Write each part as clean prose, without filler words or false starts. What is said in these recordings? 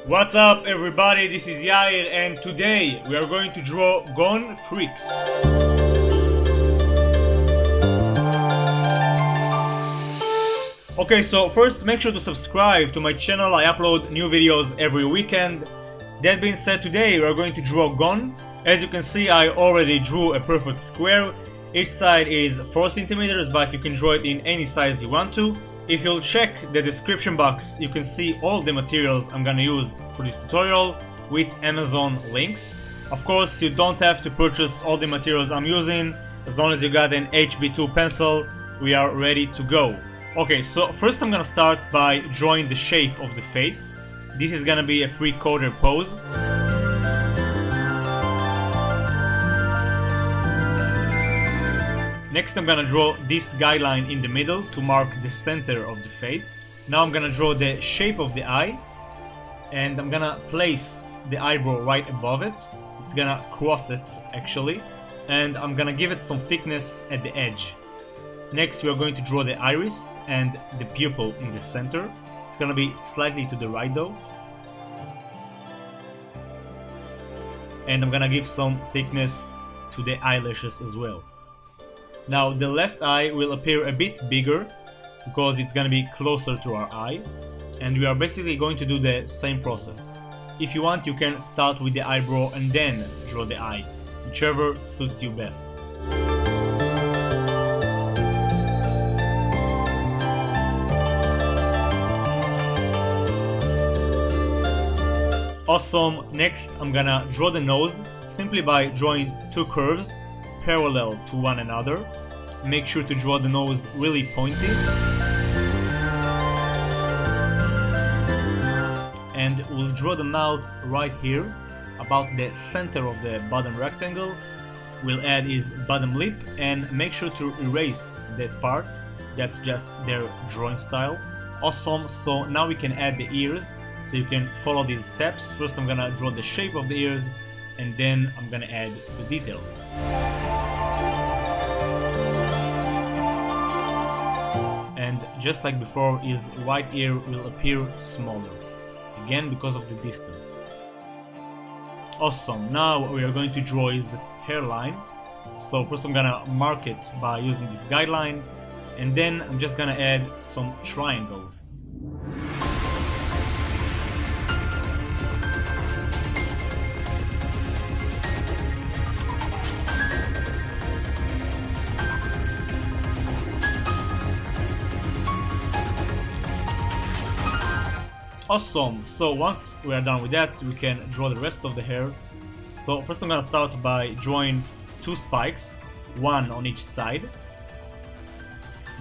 What's up everybody, this is Yair and today we are going to draw Gon Freecs. Okay, so first make sure to subscribe to my channel, I upload new videos every weekend. That being said, today we are going to draw Gon. As you can see, I already drew a perfect square. Each side is 4 centimeters, but you can draw it in any size you want to. If you'll check the description box, you can see all the materials I'm gonna use for this tutorial with Amazon links. Of course, you don't have to purchase all the materials I'm using. As long as you got an HB2 pencil, we are ready to go. Okay, so first I'm gonna start by drawing the shape of the face. This is gonna be a 3-quarter pose. Next I'm gonna draw this guideline in the middle to mark the center of the face. Now I'm gonna draw the shape of the eye, and I'm gonna place the eyebrow right above it. It's gonna cross it actually, and I'm gonna give it some thickness at the edge. Next we are going to draw the iris and the pupil in the center. It's gonna be slightly to the right though. And I'm gonna give some thickness to the eyelashes as well. Now the left eye will appear a bit bigger because it's gonna be closer to our eye, and we are basically going to do the same process. If you want, you can start with the eyebrow and then draw the eye, whichever suits you best. Awesome. Next I'm gonna draw the nose simply by drawing 2 curves parallel to one another. Make sure to draw the nose really pointy. And we'll draw the mouth right here, about the center of the bottom rectangle. We'll add his bottom lip and make sure to erase that part. That's just their drawing style. Awesome, so now we can add the ears, so you can follow these steps. First I'm gonna draw the shape of the ears, and then I'm gonna add the detail. And just like before, his right ear will appear smaller, again because of the distance. Awesome, now we are going to draw his hairline. So first I'm gonna mark it by using this guideline, and then I'm just gonna add some triangles. Awesome, so once we are done with that, we can draw the rest of the hair. So first I'm gonna start by drawing 2 spikes, 1 on each side.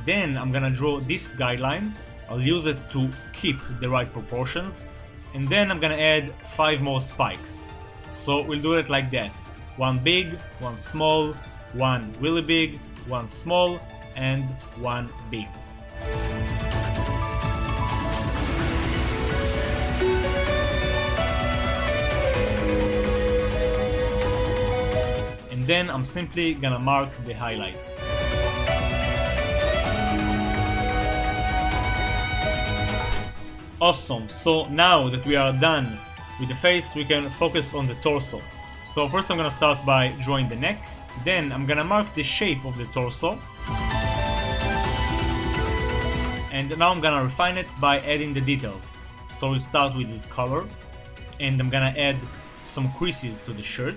Then I'm gonna draw this guideline. I'll use it to keep the right proportions. And then I'm gonna add 5 more spikes. So we'll do it like that. 1 big, 1 small, 1 really big, 1 small, and 1 big. Then I'm simply gonna mark the highlights. Awesome, so now that we are done with the face, we can focus on the torso. So first I'm gonna start by drawing the neck, then I'm gonna mark the shape of the torso. And now I'm gonna refine it by adding the details. So we'll start with this color, and I'm gonna add some creases to the shirt.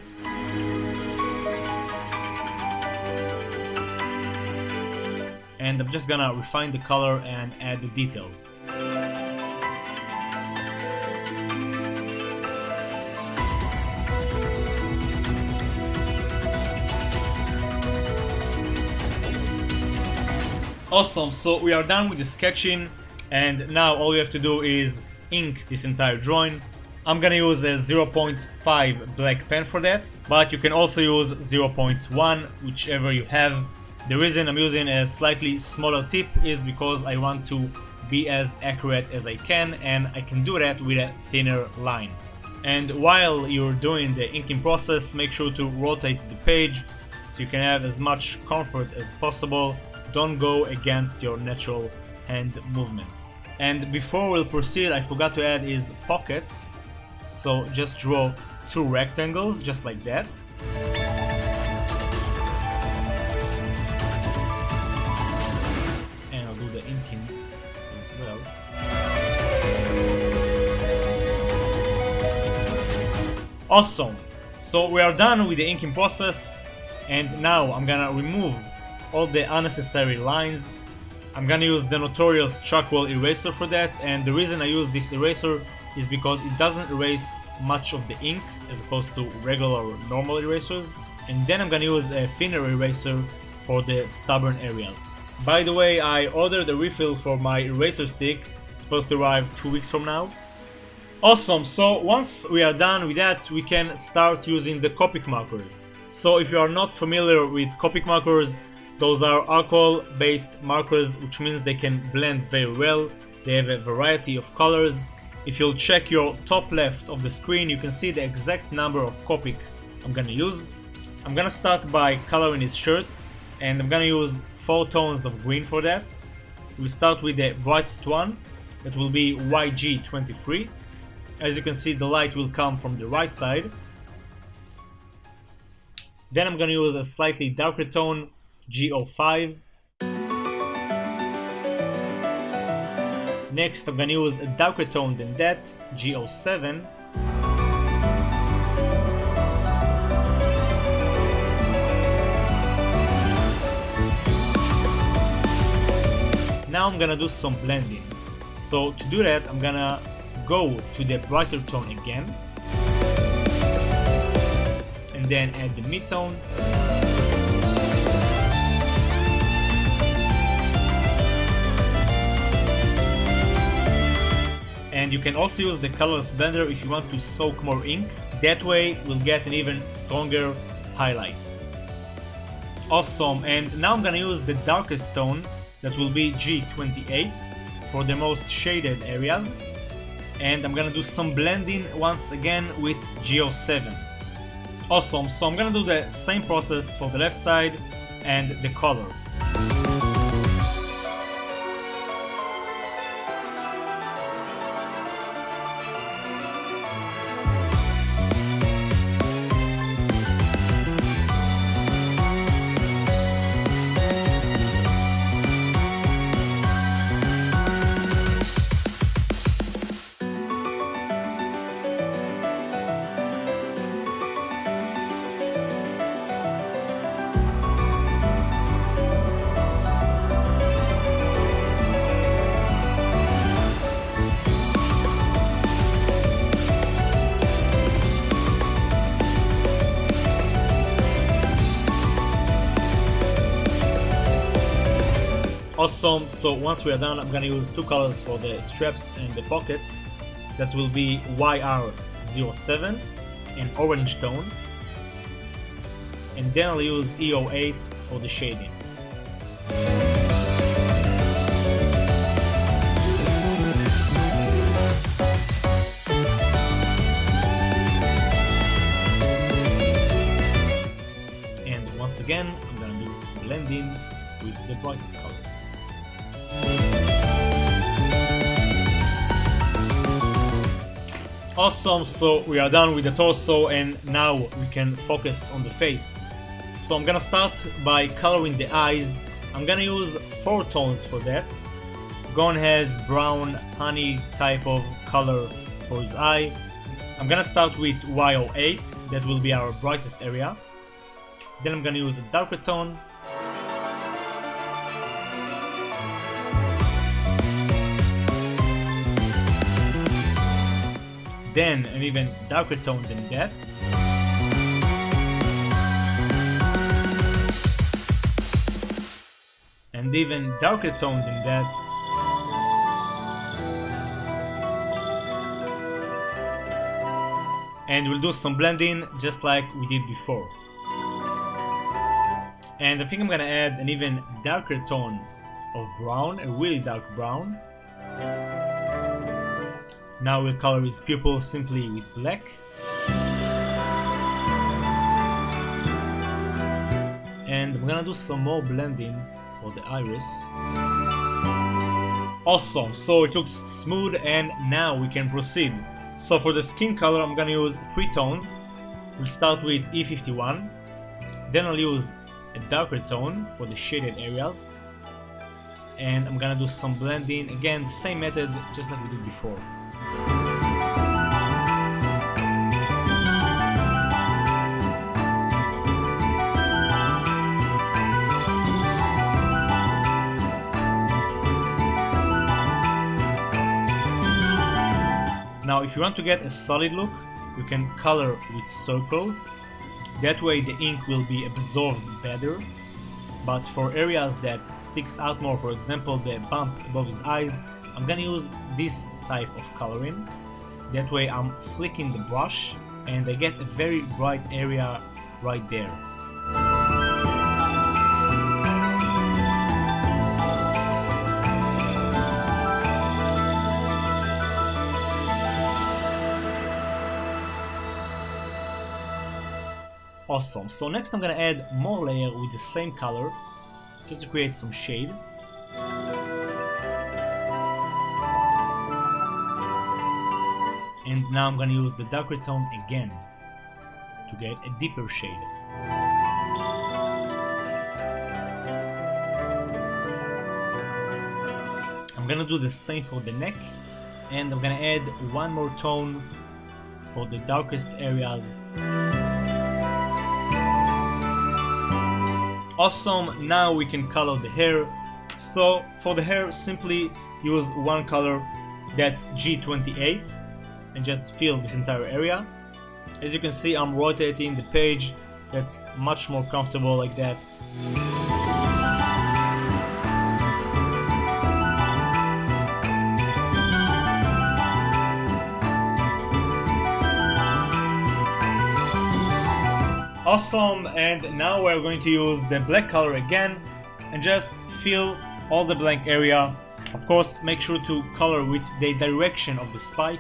And I'm just gonna refine the color and add the details. Awesome, so we are done with the sketching, and now all we have to do is ink this entire drawing. I'm gonna use a 0.5 black pen for that, but you can also use 0.1, whichever you have. The reason I'm using a slightly smaller tip is because I want to be as accurate as I can, and I can do that with a thinner line. And while you're doing the inking process, make sure to rotate the page so you can have as much comfort as possible. Don't go against your natural hand movement. And before we'll proceed, I forgot to add his pockets. So just draw two rectangles just like that. And I'll do the inking as well. Awesome! So we are done with the inking process, and now I'm gonna remove all the unnecessary lines. I'm gonna use the notorious charcoal eraser for that, and the reason I use this eraser is because it doesn't erase much of the ink as opposed to regular or normal erasers. And then I'm gonna use a thinner eraser for the stubborn areas. By the way, I ordered a refill for my eraser stick. It's supposed to arrive 2 weeks from now. Awesome, so once we are done with that, we can start using the copic markers. So if you are not familiar with copic markers, those are alcohol based markers, which means they can blend very well. They have a variety of colors. If you'll check your top left of the screen, you can see the exact number of copic I'm gonna use. I'm gonna start by coloring his shirt, and I'm gonna use 4 tones of green for that. We'll start with the brightest one, that will be YG23. As you can see, the light will come from the right side. Then I'm gonna use a slightly darker tone, G05. Next, I'm gonna use a darker tone than that, G07. Now I'm gonna do some blending. So to do that, I'm gonna go to the brighter tone again, and then add the mid-tone. And you can also use the colorless blender if you want to soak more ink. That way we'll get an even stronger highlight. Awesome, and now I'm gonna use the darkest tone, that will be G28, for the most shaded areas. And I'm gonna do some blending once again with G07. Awesome, so I'm gonna do the same process for the left side and the color. Awesome, so once we are done, I'm gonna use 2 colors for the straps and the pockets. That will be YR07, an orange tone, and then I'll use E08 for the shading. And once again, I'm gonna do blending with the brightest color. Awesome, so we are done with the torso, and now we can focus on the face. So I'm gonna start by coloring the eyes. I'm gonna use 4 tones for that. Gon has brown honey type of color for his eye. I'm gonna start with Y08, that will be our brightest area. Then I'm gonna use a darker tone. Then an even darker tone than that. And even darker tone than that. And we'll do some blending just like we did before. And I think I'm gonna add an even darker tone of brown, a really dark brown. Now we'll color his pupil simply with black. And I'm gonna do some more blending for the iris. Awesome, so it looks smooth, and now we can proceed So for the skin color I'm gonna use 3 tones. We'll start with E51, then I'll use a darker tone for the shaded areas, and I'm gonna do some blending, again the same method just like we did before. Now if you want to get a solid look, you can color with circles. That way the ink will be absorbed better. But for areas that sticks out more, for example the bump above his eyes, I'm gonna use this type of coloring. That way I'm flicking the brush and I get a very bright area right there. Awesome, so next I'm gonna add more layer with the same color, just to create some shade. And now I'm gonna use the darker tone again, to get a deeper shade. I'm gonna do the same for the neck, and I'm gonna add one more tone for the darkest areas. Awesome, now we can color the hair. So for the hair, simply use one color, that's G28, and just fill this entire area. As you can see, I'm rotating the page, that's much more comfortable like that. Awesome, and now we're going to use the black color again and just fill all the blank area. Of course, make sure to color with the direction of the spike.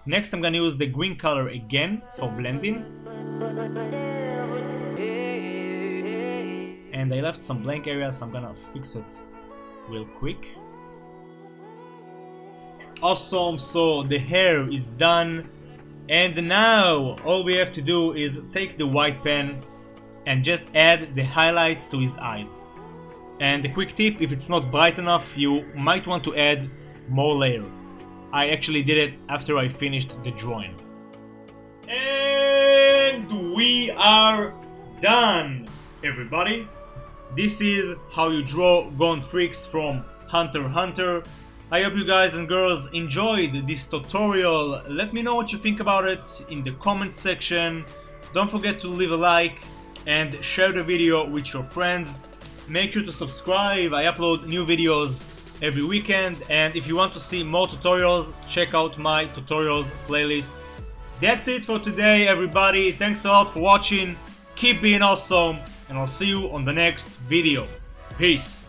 Next I'm gonna use the green color again for blending. And I left some blank areas, so I'm gonna fix it real quick. Awesome, so the hair is done. And now all we have to do is take the white pen and just add the highlights to his eyes. And a quick tip, if it's not bright enough, you might want to add more layer. I actually did it after I finished the drawing. And we are done, everybody. This is how you draw Gon Freecs from Hunter x Hunter. I hope you guys and girls enjoyed this tutorial. Let me know what you think about it in the comment section. Don't forget to leave a like and share the video with your friends. Make sure to subscribe, I upload new videos every weekend, and if you want to see more tutorials, check out my tutorials playlist. That's it for today, everybody. Thanks a lot for watching, keep being awesome, and I'll see you on the next video. Peace.